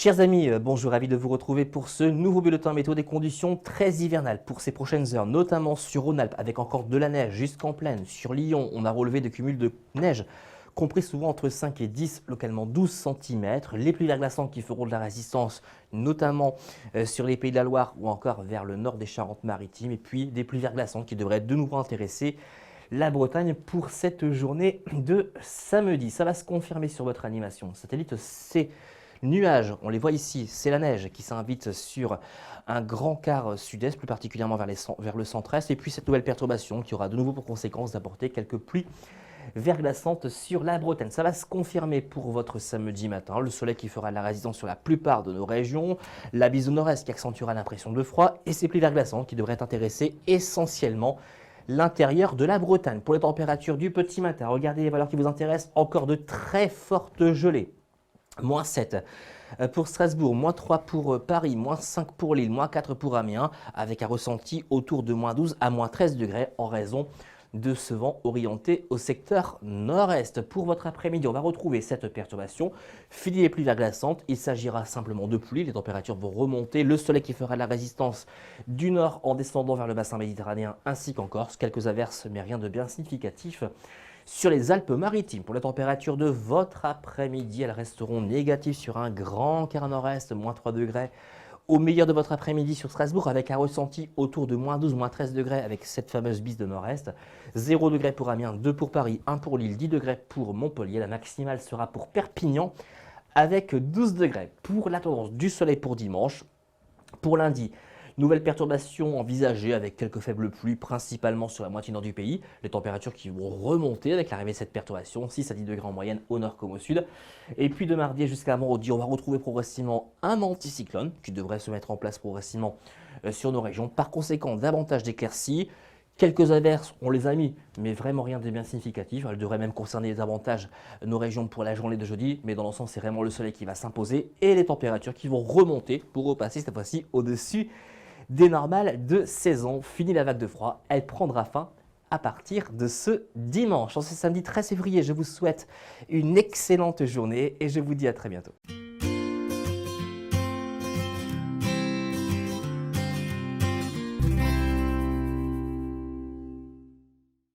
Chers amis, bonjour, ravi de vous retrouver pour ce nouveau bulletin météo des conditions très hivernales pour ces prochaines heures, notamment sur Rhône-Alpes avec encore de la neige jusqu'en plaine. Sur Lyon, on a relevé des cumuls de neige compris souvent entre 5 et 10, localement 12 cm. Les pluies verglaçantes qui feront de la résistance, notamment sur les Pays de la Loire ou encore vers le nord des Charentes-Maritimes. Et puis des pluies verglaçantes qui devraient de nouveau intéresser la Bretagne pour cette journée de samedi. Ça va se confirmer sur votre animation satellite. Ces nuages, on les voit ici, c'est la neige qui s'invite sur un grand quart sud-est, plus particulièrement vers le centre-est. Et puis cette nouvelle perturbation qui aura de nouveau pour conséquence d'apporter quelques pluies verglaçantes sur la Bretagne. Ça va se confirmer pour votre samedi matin. Le soleil qui fera de la résistance sur la plupart de nos régions, la bise au nord-est qui accentuera l'impression de froid et ces pluies verglaçantes qui devraient intéresser essentiellement l'intérieur de la Bretagne. Pour les températures du petit matin, regardez les valeurs qui vous intéressent, encore de très fortes gelées. Moins 7 pour Strasbourg, moins 3 pour Paris, moins 5 pour Lille, moins 4 pour Amiens, avec un ressenti autour de moins 12 à moins 13 degrés en raison de ce vent orienté au secteur nord-est. Pour votre après-midi, on va retrouver cette perturbation. Fini les pluies verglaçantes, il s'agira simplement de pluie, les températures vont remonter, le soleil qui fera la résistance du nord en descendant vers le bassin méditerranéen ainsi qu'en Corse, quelques averses mais rien de bien significatif. Sur les Alpes-Maritimes, pour les températures de votre après-midi, elles resteront négatives sur un grand quart nord-est, moins 3 degrés. Au meilleur de votre après-midi sur Strasbourg, avec un ressenti autour de moins 12, moins 13 degrés, avec cette fameuse bise de nord-est. 0 degrés pour Amiens, 2 pour Paris, 1 pour Lille, 10 degrés pour Montpellier. La maximale sera pour Perpignan, avec 12 degrés. Pour la tendance du soleil pour dimanche, pour lundi, nouvelle perturbation envisagée avec quelques faibles pluies, principalement sur la moitié nord du pays. Les températures qui vont remonter avec l'arrivée de cette perturbation, 6 à 10 degrés en moyenne au nord comme au sud. Et puis de mardi jusqu'à vendredi, on va retrouver progressivement un anticyclone qui devrait se mettre en place progressivement sur nos régions. Par conséquent, davantage d'éclaircies. Quelques averses, on les a mis, mais vraiment rien de bien significatif. Elles devraient même concerner davantage nos régions pour la journée de jeudi, mais dans l'ensemble, c'est vraiment le soleil qui va s'imposer et les températures qui vont remonter pour repasser cette fois-ci au-dessus des normales de saison. Fini la vague de froid, elle prendra fin à partir de ce dimanche. En ce samedi 13 février, je vous souhaite une excellente journée et je vous dis à très bientôt.